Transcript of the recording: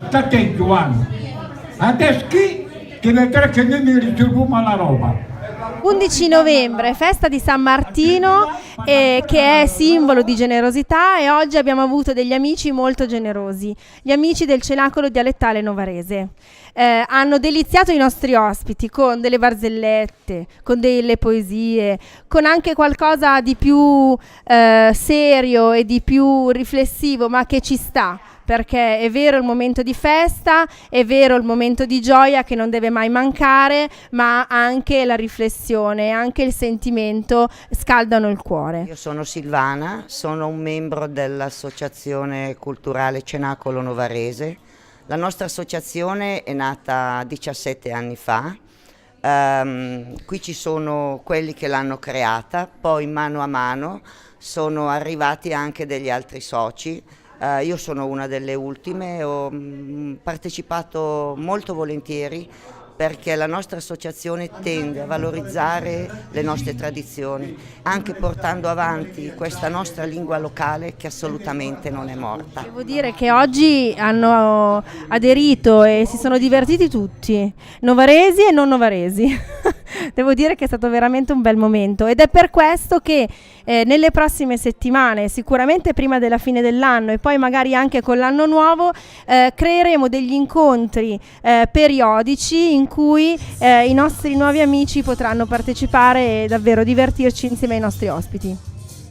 Sta attento, Giovanni. Adesso chi ti vedrà che noi mi distribuiamo la roba. 11 novembre, festa di San Martino, che è simbolo di generosità, e oggi abbiamo avuto degli amici molto generosi, gli amici del Cenacolo Dialettale Novarese. Hanno deliziato i nostri ospiti con delle barzellette, con delle poesie, con anche qualcosa di più serio e di più riflessivo, ma che ci sta. Perché è vero il momento di festa, è vero il momento di gioia che non deve mai mancare, ma anche la riflessione, anche il sentimento scaldano il cuore. Io sono Silvana, sono un membro dell'Associazione Culturale Cenacolo Novarese. La nostra associazione è nata 17 anni fa. Qui ci sono quelli che l'hanno creata, poi mano a mano sono arrivati anche degli altri soci. Io sono una delle ultime, ho partecipato molto volentieri perché la nostra associazione tende a valorizzare le nostre tradizioni, anche portando avanti questa nostra lingua locale che assolutamente non è morta. Devo dire che oggi hanno aderito e si sono divertiti tutti, novaresi e non novaresi. Devo dire che è stato veramente un bel momento, ed è per questo che nelle prossime settimane, sicuramente prima della fine dell'anno e poi magari anche con l'anno nuovo, creeremo degli incontri periodici in cui i nostri nuovi amici potranno partecipare e davvero divertirci insieme ai nostri ospiti.